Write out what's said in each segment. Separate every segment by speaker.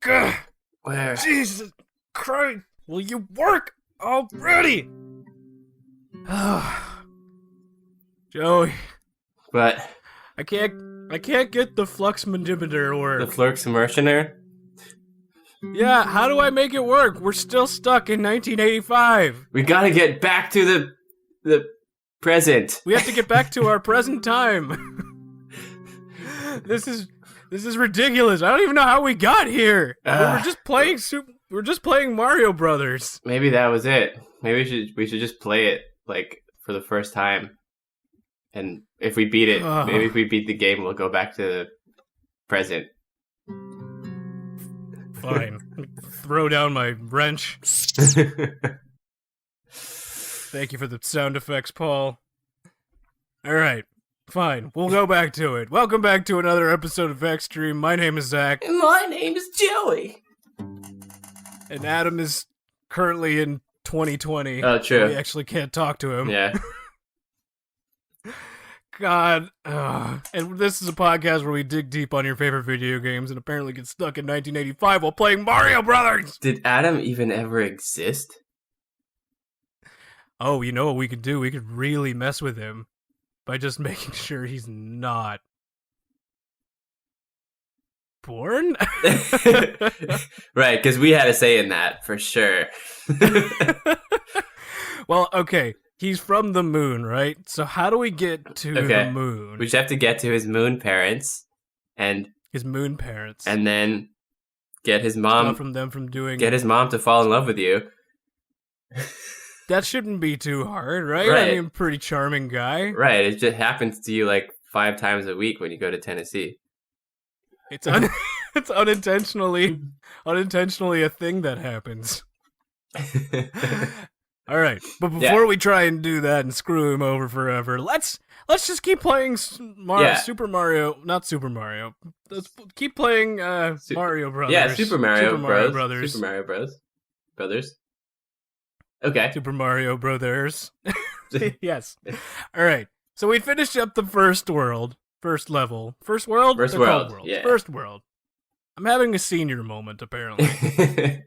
Speaker 1: Gah,
Speaker 2: Where?
Speaker 1: Jesus Christ! Will you work already? Joey,
Speaker 2: But
Speaker 1: I can't get the flux mandibular to
Speaker 2: the
Speaker 1: work.
Speaker 2: Flux Immersioner?
Speaker 1: Yeah, how do I make it work? We're still stuck in 1985.
Speaker 2: We gotta get back to the present.
Speaker 1: We have to get back to our present time. This is ridiculous. I don't even know how we got here. We were just playing Mario Brothers.
Speaker 2: Maybe that was it. Maybe we should just play it like for the first time. And if we beat it, maybe if we beat the game, we'll go back to the present.
Speaker 1: Fine. Throw down my wrench. Thank you for the sound effects, Paul. Alright, fine. We'll go back to it. Welcome back to another episode of Xstream. My name is Zach.
Speaker 2: And my name is Joey.
Speaker 1: And Adam is currently in 2020.
Speaker 2: Oh, true.
Speaker 1: We actually can't talk to him.
Speaker 2: Yeah.
Speaker 1: God. And this is a podcast where we dig deep on your favorite video games and apparently get stuck in 1985 while playing Mario Brothers.
Speaker 2: Did Adam even ever exist?
Speaker 1: Oh, you know what we could do? We could really mess with him by just making sure he's not born?
Speaker 2: Right, because we had a say in that, for sure.
Speaker 1: Well, okay. He's from the moon, right? So how do we get to the moon?
Speaker 2: We just have to get to his moon parents and
Speaker 1: His moon parents.
Speaker 2: and then get his mom
Speaker 1: from them from doing...
Speaker 2: get his mom to fall in love with you.
Speaker 1: That shouldn't be too hard, right?
Speaker 2: Right.
Speaker 1: I mean, pretty charming guy.
Speaker 2: Right, it just happens to you like 5 times a week when you go to Tennessee.
Speaker 1: It's it's unintentionally a thing that happens. All right, but before we try and do that and screw him over forever, let's just keep playing Super Mario. Not Super Mario. Let's keep playing Mario Brothers.
Speaker 2: Yeah, Super Mario Bros.
Speaker 1: Brothers.
Speaker 2: Super Mario Bros. Brothers. Okay.
Speaker 1: Super Mario Brothers. Yes. All right. So we finished up the first level. First world?
Speaker 2: First
Speaker 1: They're called
Speaker 2: world, yeah.
Speaker 1: First world. I'm having a senior moment, apparently.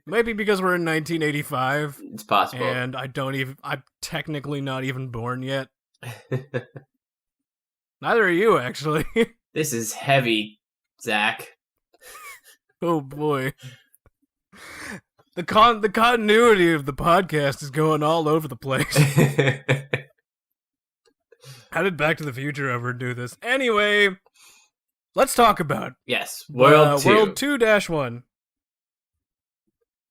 Speaker 1: Maybe because we're in 1985.
Speaker 2: It's possible.
Speaker 1: And I'm technically not even born yet. Neither are you, actually.
Speaker 2: This is heavy, Zach.
Speaker 1: Oh boy. The continuity of the podcast is going all over the place. How did Back to the Future ever do this? Anyway, let's talk about
Speaker 2: Yes, World 2.
Speaker 1: World 2-1.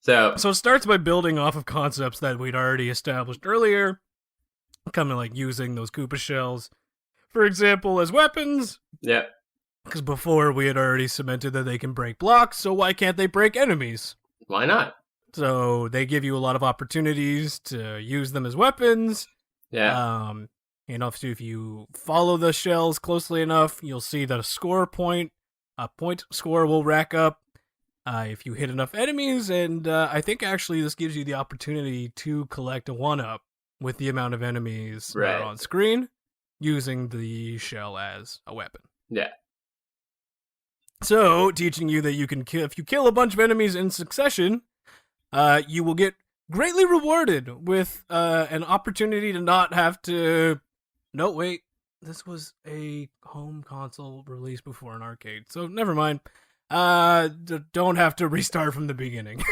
Speaker 2: So
Speaker 1: it starts by building off of concepts that we'd already established earlier, kind of like using those Koopa shells, for example, as weapons.
Speaker 2: Yep.
Speaker 1: Because before we had already cemented that they can break blocks, so why can't they break enemies?
Speaker 2: Why not?
Speaker 1: So they give you a lot of opportunities to use them as weapons.
Speaker 2: Yeah.
Speaker 1: If you follow the shells closely enough, you'll see that a point score will rack up if you hit enough enemies, and I think actually this gives you the opportunity to collect a 1-up with the amount of enemies that are on screen, using the shell as a weapon.
Speaker 2: Yeah.
Speaker 1: So, teaching you that you can if you kill a bunch of enemies in succession, you will get greatly rewarded with an opportunity to not have to... No, wait. This was a home console release before an arcade, so never mind. Don't have to restart from the beginning.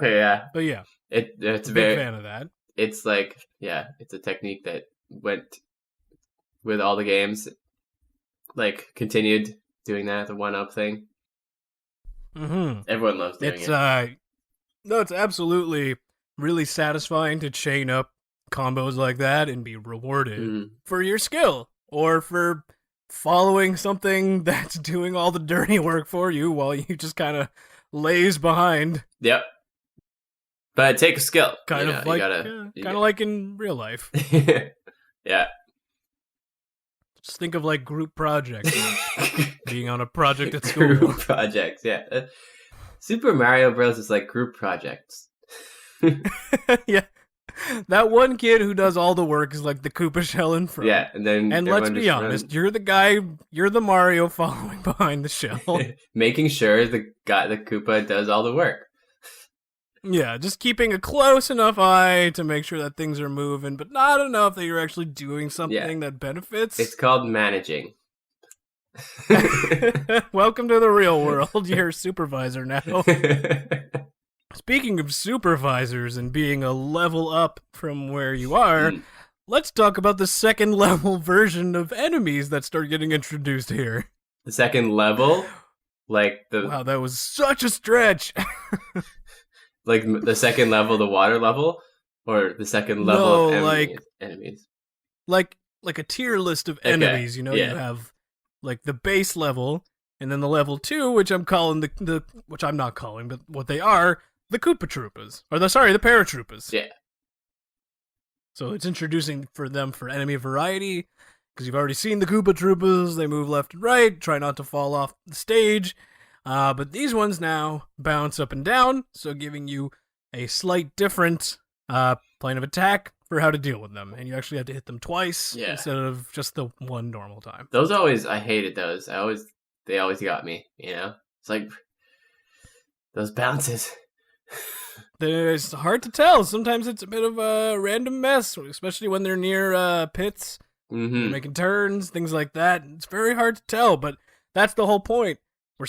Speaker 2: Yeah.
Speaker 1: But yeah,
Speaker 2: it's
Speaker 1: a
Speaker 2: very
Speaker 1: big fan of that.
Speaker 2: It's like, it's a technique that went with all the games. Like, continued doing that, the 1-up thing.
Speaker 1: Mm-hmm.
Speaker 2: Everyone loves doing it.
Speaker 1: No, it's absolutely really satisfying to chain up combos like that and be rewarded for your skill, or for following something that's doing all the dirty work for you while you just kind of lays behind.
Speaker 2: Yep. But it takes skill.
Speaker 1: Kind of like in real life.
Speaker 2: Yeah.
Speaker 1: Just think of like group projects. Being on a project at school.
Speaker 2: Group projects, yeah. Super Mario Bros. Is like group projects.
Speaker 1: Yeah. That one kid who does all the work is like the Koopa shell in front.
Speaker 2: Yeah, and then
Speaker 1: And let's
Speaker 2: everyone
Speaker 1: be
Speaker 2: just
Speaker 1: honest,
Speaker 2: runs.
Speaker 1: you're the guy, you're the Mario following behind the shell.
Speaker 2: Making sure the Koopa does all the work.
Speaker 1: Yeah, just keeping a close enough eye to make sure that things are moving, but not enough that you're actually doing something that benefits.
Speaker 2: It's called managing.
Speaker 1: Welcome to the real world. You're a supervisor now. Speaking of supervisors and being a level up from where you are, let's talk about the second level version of enemies that start getting introduced here.
Speaker 2: The second level? Like the
Speaker 1: Wow, that was such a stretch.
Speaker 2: like the second level, the water level? Or the second level of enemies?
Speaker 1: Like a tier list of enemies, you know, you have like the base level, and then the level 2, which I'm calling which I'm not calling, but what they are, the Koopa Troopas. Or the Paratroopas.
Speaker 2: Yeah.
Speaker 1: So it's introducing them for enemy variety, because you've already seen the Koopa Troopas, they move left and right, try not to fall off the stage. But these ones now bounce up and down, so giving you a slight different plane of attack for how to deal with them. And you actually have to hit them twice instead of just the one normal time.
Speaker 2: I hated those. They always got me, you know? It's like, those bounces.
Speaker 1: It's hard to tell. Sometimes it's a bit of a random mess, especially when they're near pits, they're making turns, things like that. It's very hard to tell, but that's the whole point.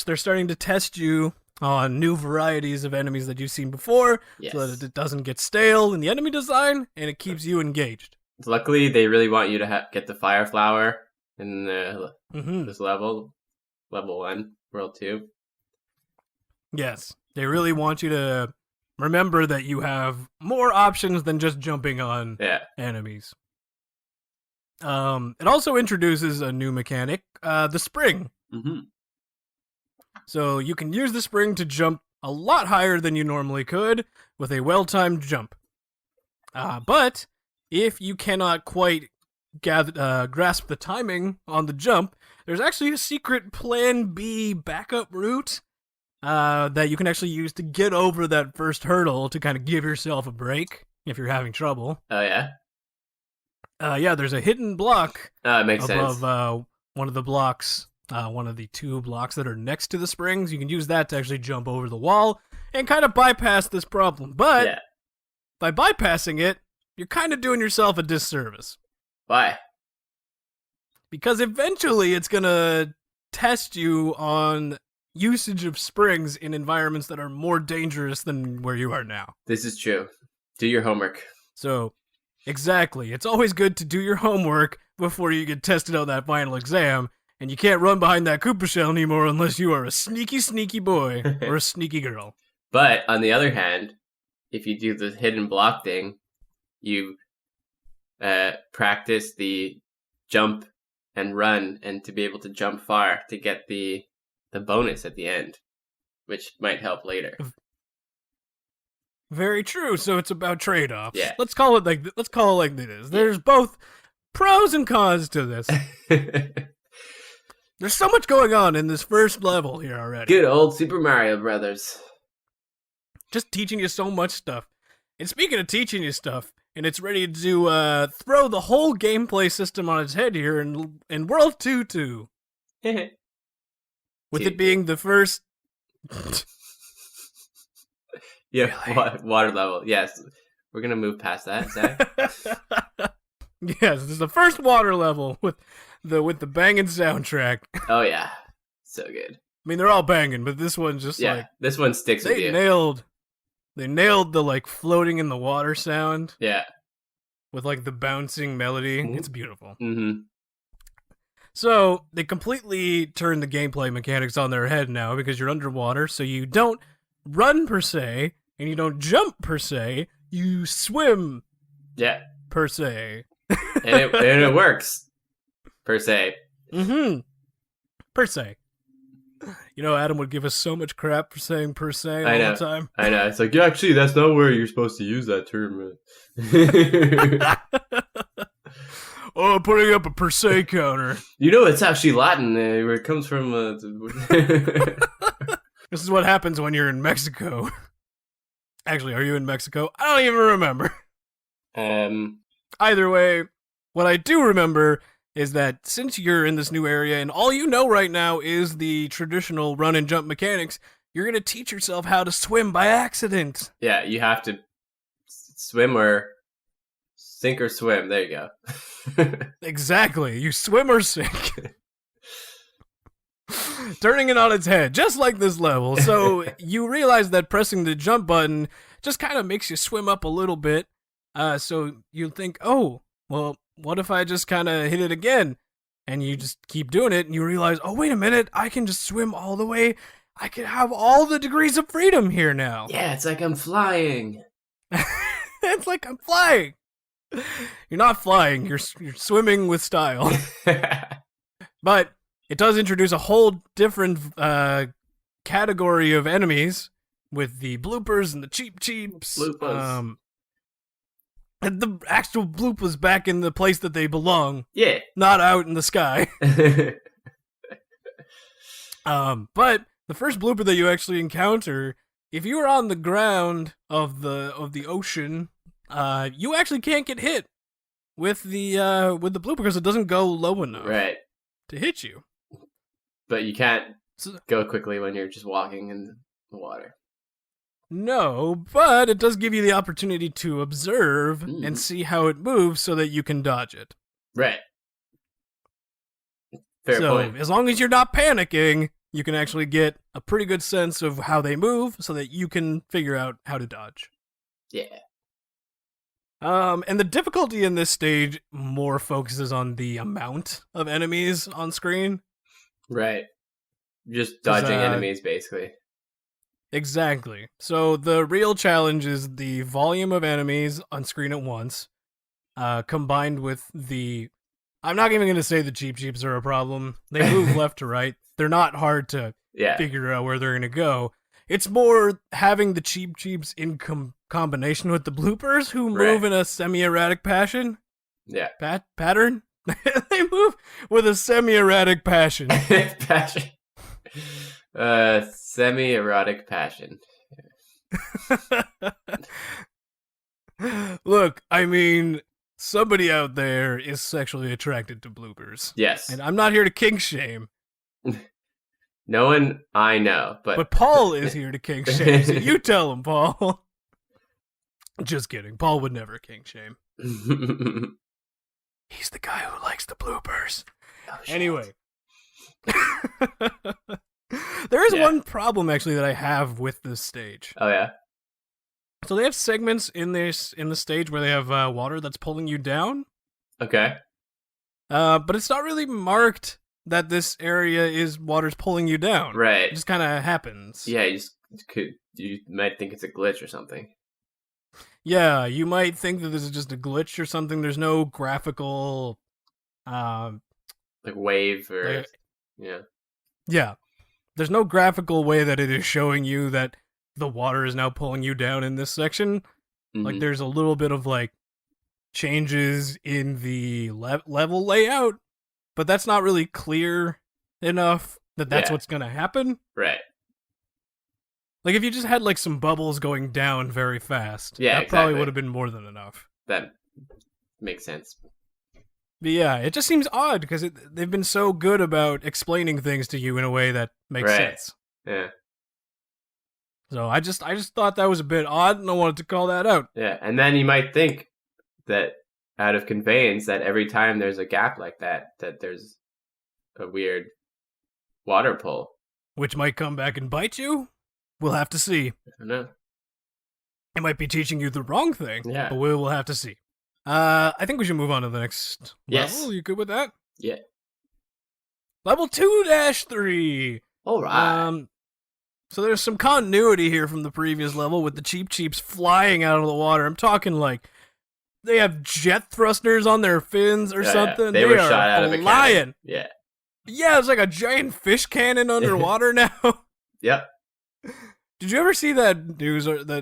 Speaker 1: They're starting to test you on new varieties of enemies that you've seen before, so that it doesn't get stale in the enemy design, and it keeps you engaged.
Speaker 2: Luckily, they really want you to get the Fire Flower in this level 1, World 2.
Speaker 1: Yes, they really want you to remember that you have more options than just jumping on enemies. It also introduces a new mechanic, the spring. So you can use the spring to jump a lot higher than you normally could with a well-timed jump. But if you cannot quite grasp the timing on the jump, there's actually a secret Plan B backup route that you can actually use to get over that first hurdle to kind of give yourself a break if you're having trouble.
Speaker 2: Oh, yeah?
Speaker 1: Yeah, there's a hidden block
Speaker 2: it makes
Speaker 1: above
Speaker 2: sense.
Speaker 1: One of the blocks. One of the 2 blocks that are next to the springs. You can use that to actually jump over the wall and kind of bypass this problem. But by bypassing it, you're kind of doing yourself a disservice.
Speaker 2: Why?
Speaker 1: Because eventually it's going to test you on usage of springs in environments that are more dangerous than where you are now.
Speaker 2: This is true. Do your homework.
Speaker 1: So, exactly. It's always good to do your homework before you get tested on that final exam. And you can't run behind that Koopa shell anymore unless you are a sneaky, sneaky boy or a sneaky girl.
Speaker 2: But, on the other hand, if you do the hidden block thing, you practice the jump and run, and to be able to jump far to get the bonus at the end, which might help later.
Speaker 1: Very true. So it's about trade-offs.
Speaker 2: Yeah.
Speaker 1: Let's call it like this. There's both pros and cons to this. There's so much going on in this first level here already.
Speaker 2: Good old Super Mario Brothers.
Speaker 1: Just teaching you so much stuff. And speaking of teaching you stuff, and it's ready to throw the whole gameplay system on its head here in World 2 too. With it being the first...
Speaker 2: Water level. Yes. We're going to move past that, Zach.
Speaker 1: Yes, this is the first water level with the banging soundtrack.
Speaker 2: Oh yeah, so good.
Speaker 1: I mean, they're all banging, but this one's just
Speaker 2: this one sticks with you.
Speaker 1: They nailed the like floating in the water sound.
Speaker 2: Yeah,
Speaker 1: with like the bouncing melody.
Speaker 2: Mm-hmm.
Speaker 1: It's beautiful.
Speaker 2: Mm-hmm.
Speaker 1: So they completely turned the gameplay mechanics on their head now because you're underwater, so you don't run per se and you don't jump per se. You swim.
Speaker 2: Yeah.
Speaker 1: Per se.
Speaker 2: and it works. Per se.
Speaker 1: Mm-hmm. Per se. You know, Adam would give us so much crap for saying per se all the time.
Speaker 2: I know. It's like, yeah, actually, that's not where you're supposed to use that term.
Speaker 1: Oh, putting up a per se counter.
Speaker 2: You know, it's actually Latin, where it comes from.
Speaker 1: This is what happens when you're in Mexico. Actually, are you in Mexico? I don't even remember. Either way, what I do remember is that since you're in this new area and all you know right now is the traditional run and jump mechanics, you're going to teach yourself how to swim by accident.
Speaker 2: Yeah, you have to swim or sink or swim. There you go.
Speaker 1: Exactly. You swim or sink. Turning it on its head, just like this level. So you realize that pressing the jump button just kind of makes you swim up a little bit. So you think, oh, well, what if I just kind of hit it again? And you just keep doing it, and you realize, oh, wait a minute, I can just swim all the way. I can have all the degrees of freedom here now.
Speaker 2: Yeah, it's like I'm flying.
Speaker 1: It's like I'm flying. You're not flying, you're swimming with style. But it does introduce a whole different category of enemies with the bloopers and the cheap cheeps.
Speaker 2: Bloopers.
Speaker 1: And the actual bloopers back in the place that they belong.
Speaker 2: Yeah.
Speaker 1: Not out in the sky. But the first blooper that you actually encounter, if you are on the ground of the ocean, you actually can't get hit with the blooper because it doesn't go low enough to hit you.
Speaker 2: But you can't go quickly when you're just walking in the water.
Speaker 1: No, but it does give you the opportunity to observe and see how it moves so that you can dodge it.
Speaker 2: Right. Fair point.
Speaker 1: As long as you're not panicking, you can actually get a pretty good sense of how they move so that you can figure out how to dodge.
Speaker 2: Yeah.
Speaker 1: And the difficulty in this stage more focuses on the amount of enemies on screen.
Speaker 2: Right. Just dodging enemies, basically.
Speaker 1: Exactly. So the real challenge is the volume of enemies on screen at once, combined with the... I'm not even going to say the cheap cheeps are a problem. They move left to right. They're not hard to figure out where they're going to go. It's more having the cheap cheeps in combination with the bloopers who move in a semi-erratic passion.
Speaker 2: Yeah.
Speaker 1: Pattern? They move with a semi-erratic passion.
Speaker 2: Passion. Semi-erotic passion.
Speaker 1: Look, I mean, somebody out there is sexually attracted to bloopers.
Speaker 2: Yes.
Speaker 1: And I'm not here to kink shame.
Speaker 2: No one I know, but
Speaker 1: Paul is here to kink shame, so you tell him, Paul. Just kidding. Paul would never kink shame. He's the guy who likes the bloopers.
Speaker 2: Oh,
Speaker 1: anyway. There is one problem actually that I have with this stage.
Speaker 2: Oh yeah.
Speaker 1: So they have segments in the stage where they have water that's pulling you down.
Speaker 2: Okay.
Speaker 1: But it's not really marked that this area is water's pulling you down.
Speaker 2: Right.
Speaker 1: It just kind of happens.
Speaker 2: Yeah, you might think it's a glitch or something.
Speaker 1: Yeah, you might think that this is just a glitch or something. There's no graphical
Speaker 2: like wave or
Speaker 1: Yeah. There's no graphical way that it is showing you that the water is now pulling you down in this section. Mm-hmm. Like there's a little bit of like changes in the level layout, but that's not really clear enough that that's what's going to happen.
Speaker 2: Right.
Speaker 1: Like if you just had like some bubbles going down very fast, that probably would have been more than enough.
Speaker 2: That makes sense.
Speaker 1: But yeah, it just seems odd because they've been so good about explaining things to you in a way that makes sense.
Speaker 2: Yeah.
Speaker 1: So I just thought that was a bit odd, and I wanted to call that out.
Speaker 2: Yeah, and then you might think that out of conveyance that every time there's a gap like that there's a weird water pull. Which
Speaker 1: might come back and bite you? We'll have to see.
Speaker 2: I don't know.
Speaker 1: It might be teaching you the wrong thing, but we will have to see. I think we should move on to the next level. You good with that?
Speaker 2: Yeah.
Speaker 1: Level 2-3.
Speaker 2: All right.
Speaker 1: So there's some continuity here from the previous level with the cheap cheeps flying out of the water. I'm talking like they have jet thrusters on their fins or something.
Speaker 2: Yeah. They were shot out of a cannon.
Speaker 1: Yeah. Yeah, it's like a giant fish cannon underwater now.
Speaker 2: Yep.
Speaker 1: Did you ever see that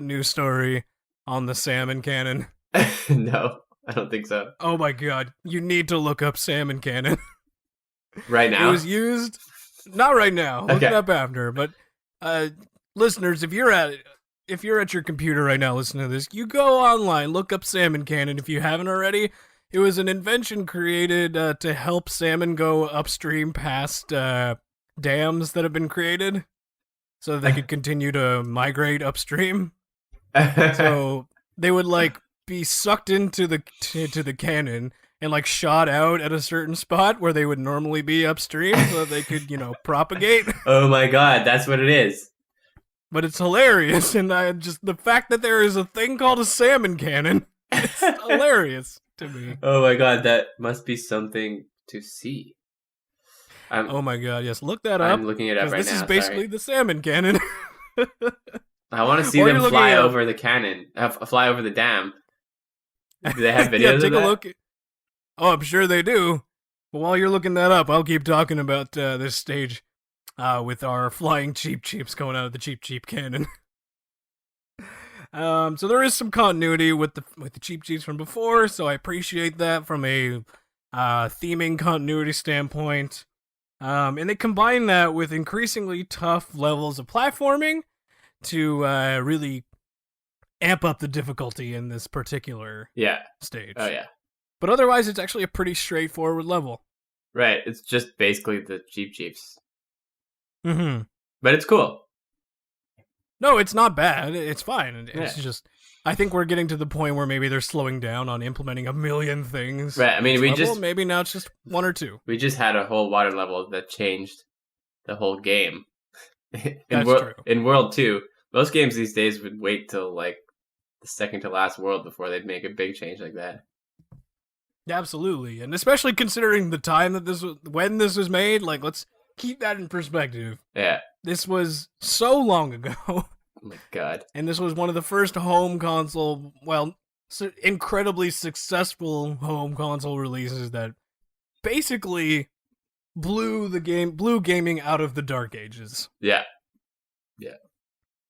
Speaker 1: news story on the salmon cannon?
Speaker 2: No, I don't think so.
Speaker 1: Oh my god, you need to look up salmon cannon.
Speaker 2: Right now?
Speaker 1: It was used... Not right now. Look it up after. But listeners, if if you're at your computer right now listening to this, you go online, look up salmon cannon if you haven't already. It was an invention created to help salmon go upstream past dams that have been created so that they could continue to migrate upstream. So they would like be sucked into the cannon and like shot out at a certain spot where they would normally be upstream so that they could, propagate.
Speaker 2: Oh my god, that's what it is.
Speaker 1: But it's hilarious, and the fact that there is a thing called a salmon cannon, it's hilarious to me.
Speaker 2: Oh my god, that must be something to see.
Speaker 1: Oh my god, yes, look that up.
Speaker 2: I'm looking it up right now.
Speaker 1: This is basically the salmon cannon.
Speaker 2: I want to see them fly over the cannon, fly over the dam. Do they have videos
Speaker 1: take
Speaker 2: of that?
Speaker 1: a look. Oh, I'm sure they do. But while you're looking that up, I'll keep talking about this stage with our flying Cheep Cheeps going out of the Cheep Cheep cannon. So there is some continuity with the Cheep Cheeps from before, so I appreciate that from a theming continuity standpoint. And they combine that with increasingly tough levels of platforming to really amp up the difficulty in this particular stage.
Speaker 2: Oh, yeah.
Speaker 1: But otherwise, it's actually a pretty straightforward level.
Speaker 2: Right. It's just basically the Cheep Cheeps.
Speaker 1: Mm-hmm.
Speaker 2: But it's cool.
Speaker 1: No, it's not bad. It's fine. It's just, I think we're getting to the point where maybe they're slowing down on implementing a million things.
Speaker 2: Right. I mean,
Speaker 1: maybe now it's just one or two.
Speaker 2: We just had a whole water level that changed the whole game.
Speaker 1: That's true.
Speaker 2: In World 2, most games these days would wait till like the second to last world before they'd make a big change like that.
Speaker 1: Absolutely, and especially considering the time that when this was made, like let's keep that in perspective.
Speaker 2: Yeah.
Speaker 1: This was so long ago.
Speaker 2: Oh my god.
Speaker 1: And this was one of the first home console, incredibly successful home console releases that basically blew gaming out of the dark ages.
Speaker 2: Yeah.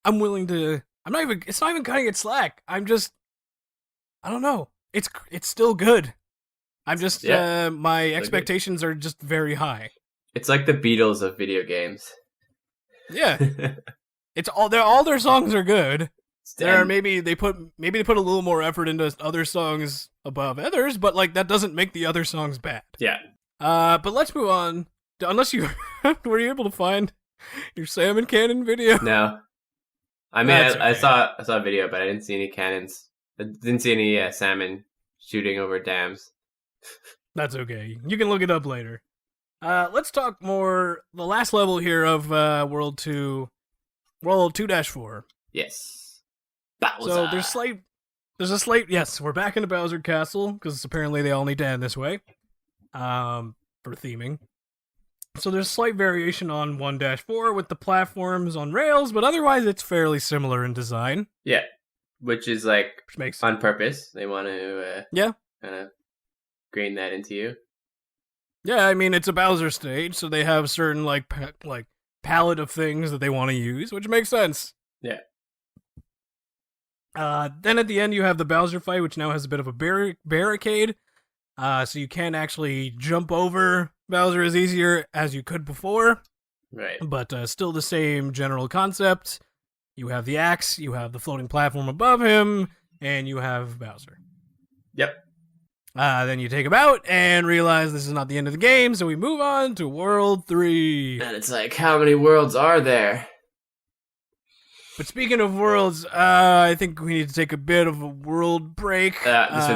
Speaker 1: It's not even cutting it slack. I don't know. It's still good. My expectations are just very high.
Speaker 2: It's like the Beatles of video games.
Speaker 1: Yeah. all their songs are good. Maybe they put a little more effort into other songs above others, but like that doesn't make the other songs bad.
Speaker 2: Yeah.
Speaker 1: But let's move on. Unless you were you able to find your salmon cannon video?
Speaker 2: No. I mean, I saw a video, but I didn't see any cannons. I didn't see any salmon shooting over dams.
Speaker 1: That's okay. You can look it up later. Let's talk more. The last level here of World 2-4.
Speaker 2: Yes. Bowser.
Speaker 1: So there's a slight. Yes, we're back into Bowser Castle because apparently they all need to end this way. For theming. So there's slight variation on 1-4 with the platforms on rails, but otherwise it's fairly similar in design.
Speaker 2: Yeah, which is like
Speaker 1: makes
Speaker 2: on purpose. They want to kind of grain that into you.
Speaker 1: Yeah, I mean it's a Bowser stage, so they have certain like palette of things that they want to use, which makes sense.
Speaker 2: Yeah.
Speaker 1: Then at the end you have the Bowser fight, which now has a bit of a barricade. So you can't actually jump over Bowser as easier as you could before.
Speaker 2: Right.
Speaker 1: But still the same general concept. You have the axe, you have the floating platform above him, and you have Bowser.
Speaker 2: Yep.
Speaker 1: Then you take him out and realize this is not the end of the game, so we move on to World 3.
Speaker 2: And it's like, how many worlds are there?
Speaker 1: But speaking of worlds, I think we need to take a bit of a world break.
Speaker 2: This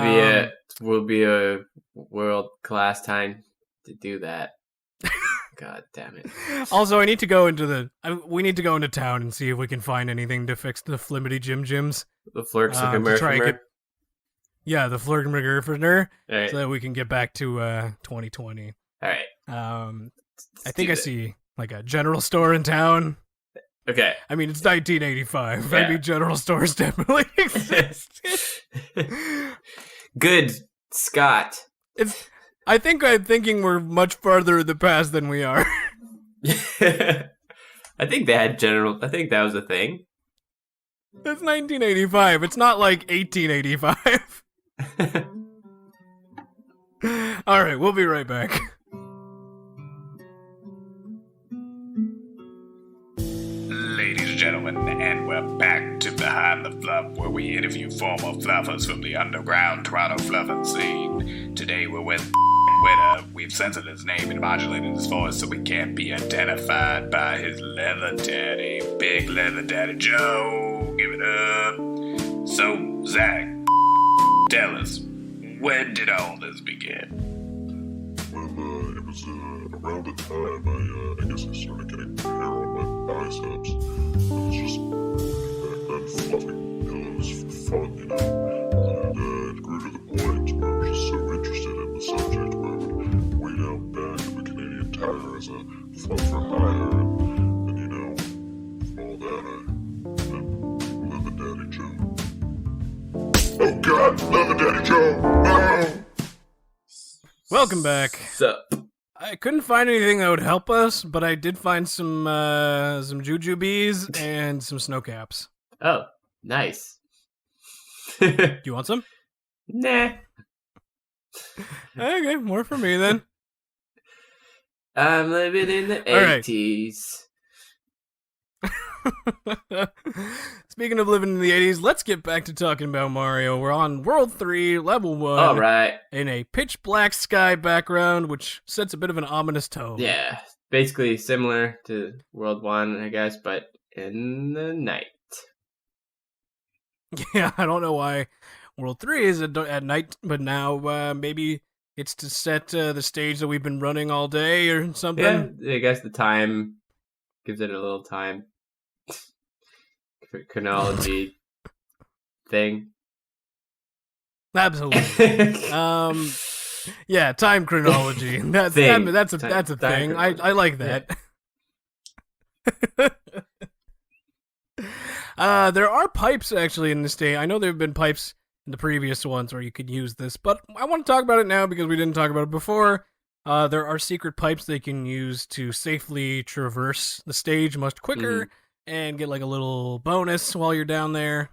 Speaker 2: will be a world-class time to do that. God damn it.
Speaker 1: Also, we need to go into town and see if we can find anything to fix the Flimity Jims.
Speaker 2: The Flurksimmerfimmer.
Speaker 1: Yeah, the Flurksimmerfimmer.
Speaker 2: Right.
Speaker 1: So that we can get back to 2020.
Speaker 2: All right.
Speaker 1: I think I see like a general store in town.
Speaker 2: Okay.
Speaker 1: I mean, it's 1985.
Speaker 2: Yeah.
Speaker 1: Maybe general stores definitely exist.
Speaker 2: Good, Scott.
Speaker 1: I'm thinking we're much farther in the past than we are.
Speaker 2: I think they had general. I think that was a thing.
Speaker 1: It's 1985. It's not like 1885. All right, we'll be right back.
Speaker 3: Ladies and gentlemen, and we're back to Behind the Fluff, where we interview former fluffers from the underground Toronto fluffing scene. Today we're with Witter. We've censored his name and modulated his voice so we can't be identified by his leather daddy, Big Leather Daddy Joe. Give it up. So, Zach, tell us, when did all this begin?
Speaker 4: Well, it was around the time I guess I started getting hair on my biceps. I was just back then fluffing pillows for fun, you know. And it grew to the point where I was just so interested in the subject where I would wait out back at the Canadian Tire as a fluff for hire. And you know, from all that, I met Leather Daddy Joe. Oh God, Leather Daddy Joe! No!
Speaker 1: Welcome back.
Speaker 2: So,
Speaker 1: I couldn't find anything that would help us, but I did find some jujubes and some snow caps.
Speaker 2: oh, nice.
Speaker 1: Do you want some?
Speaker 2: Nah.
Speaker 1: Okay, more for me then.
Speaker 2: I'm living in the
Speaker 1: All right.
Speaker 2: 80s.
Speaker 1: Speaking of living in the 80s, let's get back to talking about Mario. We're on World 3, Level 1,
Speaker 2: All right.
Speaker 1: in a pitch black sky background, which sets a bit of an ominous tone.
Speaker 2: Yeah, basically similar to World 1, I guess, but in the night.
Speaker 1: Yeah, I don't know why World 3 is at night, but now maybe it's to set the stage that we've been running all day or something.
Speaker 2: Yeah, I guess the time gives it a little time chronology thing.
Speaker 1: Absolutely. Yeah, time chronology. That's
Speaker 2: Thing.
Speaker 1: that's a
Speaker 2: Time
Speaker 1: thing. I
Speaker 2: chronology.
Speaker 1: like that. There are pipes actually in this state. I know there have been pipes in the previous ones where you could use this, but I want to talk about it now because we didn't talk about it before. There are secret pipes they can use to safely traverse the stage much quicker and get like a little bonus while you're down there.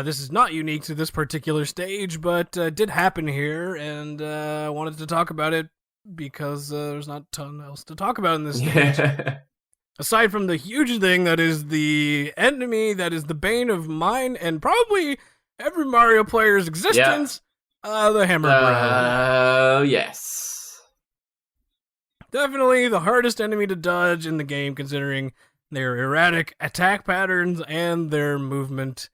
Speaker 1: This is not unique to this particular stage, but did happen here, and I wanted to talk about it because there's not a ton else to talk about in this stage.
Speaker 2: Yeah.
Speaker 1: Aside from the huge thing that is the enemy that is the bane of mine and probably every Mario player's existence, the Hammer Bro.
Speaker 2: Yes.
Speaker 1: Definitely the hardest enemy to dodge in the game, considering their erratic attack patterns and their movement,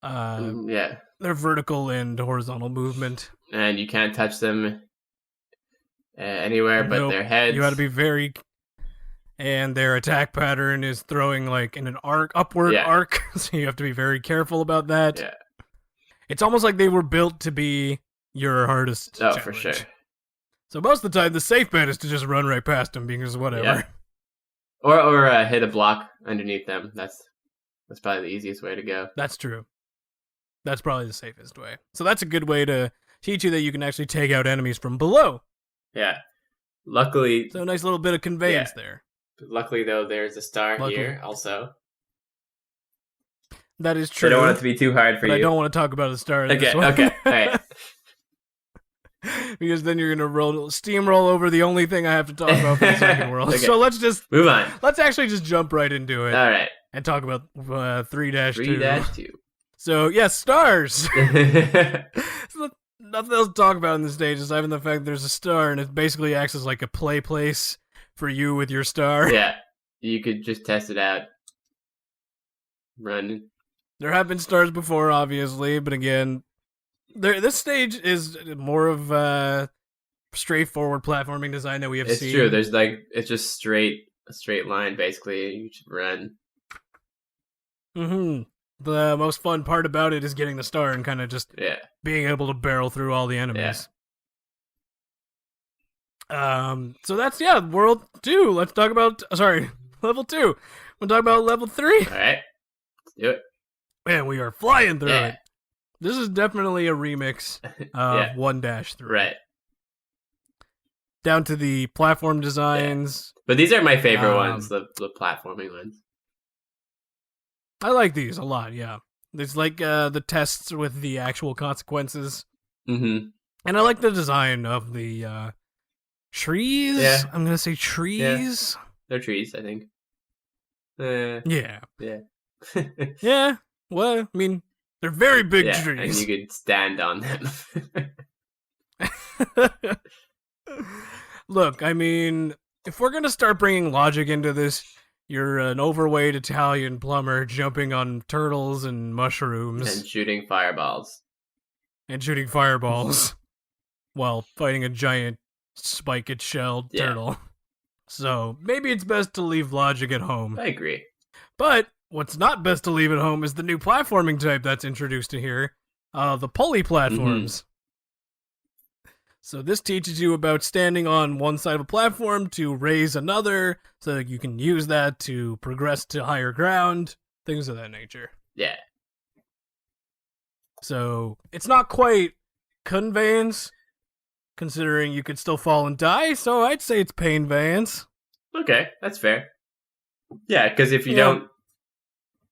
Speaker 2: Yeah.
Speaker 1: their vertical and horizontal movement.
Speaker 2: And you can't touch them anywhere but
Speaker 1: Nope.
Speaker 2: their heads.
Speaker 1: You got to be very. And their attack pattern is throwing like in an upward arc, so you have to be very careful about that.
Speaker 2: Yeah.
Speaker 1: It's almost like they were built to be your hardest
Speaker 2: Oh,
Speaker 1: challenge.
Speaker 2: for sure.
Speaker 1: So most of the time, the safe bet is to just run right past them because whatever.
Speaker 2: Yeah. Or hit a block underneath them. That's probably the easiest way to go.
Speaker 1: That's true. That's probably the safest way. So that's a good way to teach you that you can actually take out enemies from below.
Speaker 2: Yeah. Luckily,
Speaker 1: So a nice little bit of conveyance there.
Speaker 2: though, there's a star
Speaker 1: Luckily.
Speaker 2: here also.
Speaker 1: That is
Speaker 2: I
Speaker 1: true.
Speaker 2: don't want it to be too hard for
Speaker 1: but
Speaker 2: you.
Speaker 1: I don't want to talk about a star. In
Speaker 2: Okay,
Speaker 1: this one.
Speaker 2: okay, all right.
Speaker 1: Because then you're gonna steamroll over the only thing I have to talk about for the second world.
Speaker 2: Okay.
Speaker 1: So
Speaker 2: Move on.
Speaker 1: let's actually just jump right into it
Speaker 2: All right.
Speaker 1: and talk about 3-2.
Speaker 2: 3-2.
Speaker 1: So yes, stars. So nothing else to talk about in this stage aside from the fact that there's a star and it basically acts as like a play place for you with your star.
Speaker 2: Yeah. You could just test it out. Run.
Speaker 1: There have been stars before, obviously, but again, this stage is more of a straightforward platforming design that we have
Speaker 2: It's
Speaker 1: seen.
Speaker 2: true. There's it's just a straight line basically. You should run.
Speaker 1: Mm-hmm. The most fun part about it is getting the star and kind of just
Speaker 2: Yeah.
Speaker 1: being able to barrel through all the enemies. So that's World 2. Let's talk about Level 2. We'll talk about Level 3.
Speaker 2: All right. Let's do it.
Speaker 1: Man, we are flying through
Speaker 2: Yeah.
Speaker 1: it. This is definitely a remix of
Speaker 2: Yeah.
Speaker 1: 1-3.
Speaker 2: Right.
Speaker 1: Down to the platform designs.
Speaker 2: But these are my favorite
Speaker 1: Um,
Speaker 2: ones, the platforming ones.
Speaker 1: I like these a lot, yeah. It's like the tests with the actual consequences.
Speaker 2: Mm-hmm.
Speaker 1: And I like the design of the trees.
Speaker 2: Yeah.
Speaker 1: I'm going to say trees.
Speaker 2: They're trees, I think.
Speaker 1: Yeah.
Speaker 2: Yeah.
Speaker 1: Yeah. Well, I mean, they're very big
Speaker 2: yeah, and
Speaker 1: trees.
Speaker 2: you could stand on them.
Speaker 1: Look, I mean, if we're gonna start bringing logic into this, you're an overweight Italian plumber jumping on turtles and mushrooms
Speaker 2: and shooting fireballs.
Speaker 1: and shooting fireballs while fighting a giant spiked-shelled
Speaker 2: Yeah.
Speaker 1: turtle. So maybe it's best to leave logic at home.
Speaker 2: I agree.
Speaker 1: But what's not best to leave at home is the new platforming type that's introduced to here, the pulley platforms. So this teaches you about standing on one side of a platform to raise another, so that you can use that to progress to higher ground, things of that nature.
Speaker 2: Yeah.
Speaker 1: So it's not quite conveyance, considering you could still fall and die, so I'd say it's pain veyance.
Speaker 2: Okay, that's fair. Yeah, because if you
Speaker 1: Yeah.
Speaker 2: don't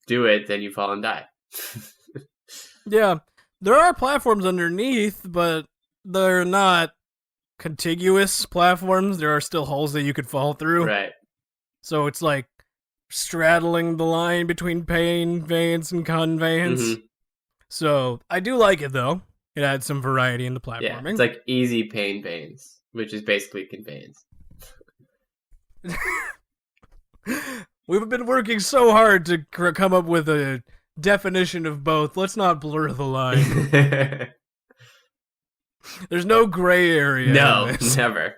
Speaker 2: do it, then you fall and die.
Speaker 1: Yeah, there are platforms underneath, but they're not contiguous platforms. There are still holes that you could fall through.
Speaker 2: Right.
Speaker 1: So it's like straddling the line between pain veyance and conveyance.
Speaker 2: Mhm.
Speaker 1: So I do like it, though. It adds some variety in the
Speaker 2: Yeah,
Speaker 1: platforming.
Speaker 2: it's like easy pain veins, which is basically conveyance.
Speaker 1: We've been working so hard to come up with a definition of both. Let's not blur the line. There's no gray area.
Speaker 2: No,
Speaker 1: in this.
Speaker 2: never.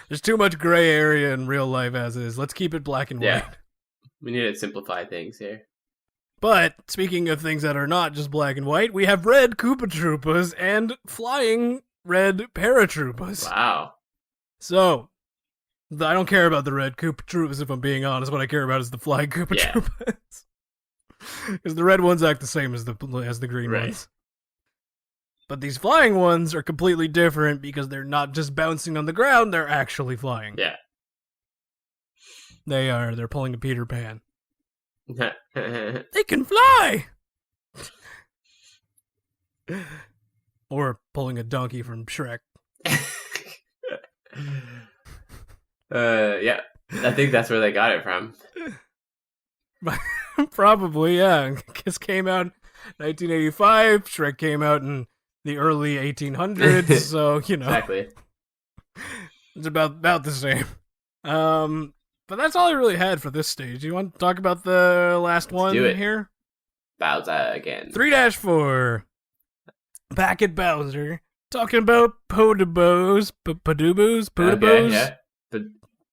Speaker 1: There's too much gray area in real life as is. Let's keep it black and
Speaker 2: Yeah.
Speaker 1: white.
Speaker 2: We need to simplify things here.
Speaker 1: But speaking of things that are not just black and white, we have red Koopa Troopas and flying red Paratroopas.
Speaker 2: Wow.
Speaker 1: So, I don't care about the red Koopa Troopas, if I'm being honest. What I care about is the flying Koopa
Speaker 2: Yeah.
Speaker 1: Troopas. Because the red ones act the same as the green
Speaker 2: Right.
Speaker 1: ones. But these flying ones are completely different because they're not just bouncing on the ground, they're actually flying.
Speaker 2: Yeah.
Speaker 1: They're pulling a Peter Pan. They can fly! Or pulling a donkey from Shrek.
Speaker 2: Yeah. I think that's where they got it from.
Speaker 1: Probably, yeah. Kiss came out in 1985. Shrek came out in the early 1800s. So, you know,
Speaker 2: Exactly.
Speaker 1: it's about the same. But that's all I really had for this stage. You want to talk about the last one
Speaker 2: do it.
Speaker 1: here?
Speaker 2: Bowser again.
Speaker 1: 3-4. Back at Bowser. Talking about Podobos. Podobos? Podobos?
Speaker 2: Okay, yeah.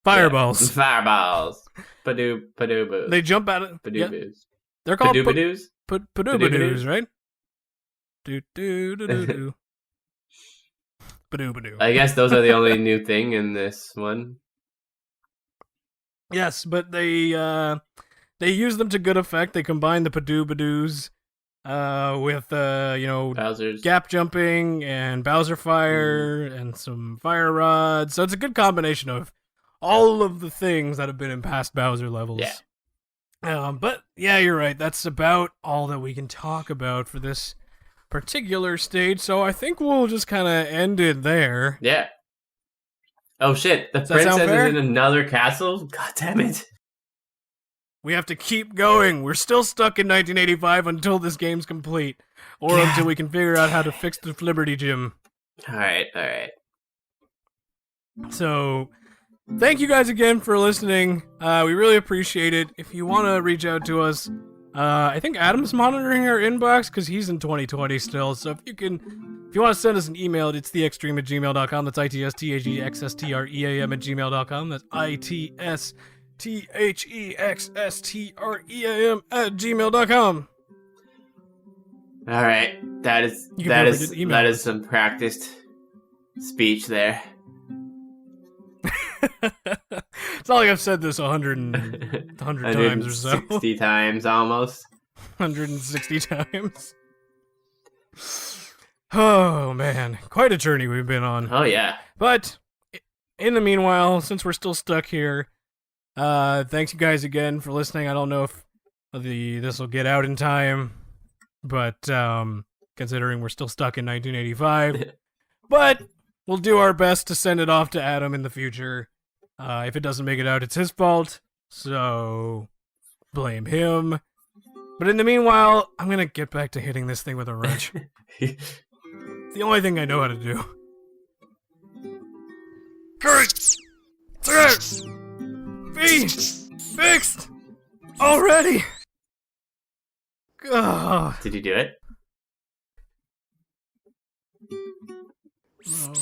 Speaker 1: Fireballs.
Speaker 2: Yeah. Fireballs. Padooboo.
Speaker 1: They jump out of... Yeah,
Speaker 2: Padooboos.
Speaker 1: they're called
Speaker 2: Padoobadoos?
Speaker 1: Padoobadoos, right? Do-do-do-do-do. Padoobadoo.
Speaker 2: I guess those are the only new thing in this one.
Speaker 1: Yes, but they use them to good effect. They combine the Padoobadoos with
Speaker 2: Bowser's.
Speaker 1: gap jumping and Bowser Fire and some fire rods. So it's a good combination of all of the things that have been in past Bowser levels.
Speaker 2: Yeah.
Speaker 1: But yeah, you're right. That's about all that we can talk about for this particular stage. So I think we'll just kind of end it there.
Speaker 2: Yeah. Oh shit, the
Speaker 1: Does that sound
Speaker 2: princess
Speaker 1: fair?
Speaker 2: is in another castle? God damn it.
Speaker 1: We have to keep going. We're still stuck in 1985 until this game's complete, or
Speaker 2: God
Speaker 1: until we can figure out how to fix the Flibberty Gym.
Speaker 2: Alright.
Speaker 1: So, thank you guys again for listening. We really appreciate it. If you want to reach out to us, I think Adam's monitoring our inbox because he's in 2020 still. So if you want to send us an email, it's theextreme@gmail.com. That's ITSTHEXSTREAM@gmail.com. That's ITSTHEXSTREAM@gmail.com.
Speaker 2: Alright. That
Speaker 1: You can never get email.
Speaker 2: is some practiced speech there.
Speaker 1: It's not like I've said this 100 times or so.
Speaker 2: 160 times almost.
Speaker 1: 160 times. Oh, man. Quite a journey we've been on.
Speaker 2: Oh yeah.
Speaker 1: But in the meanwhile, since we're still stuck here, thanks you guys again for listening. I don't know if this will get out in time, but considering we're still stuck in 1985, but we'll do our best to send it off to Adam in the future. If it doesn't make it out, it's his fault. So, blame him. But in the meanwhile, I'm gonna get back to hitting this thing with a wrench. It's the only thing I know how to do. Great! Be fixed already! Ugh.
Speaker 2: Did you do it?
Speaker 1: No.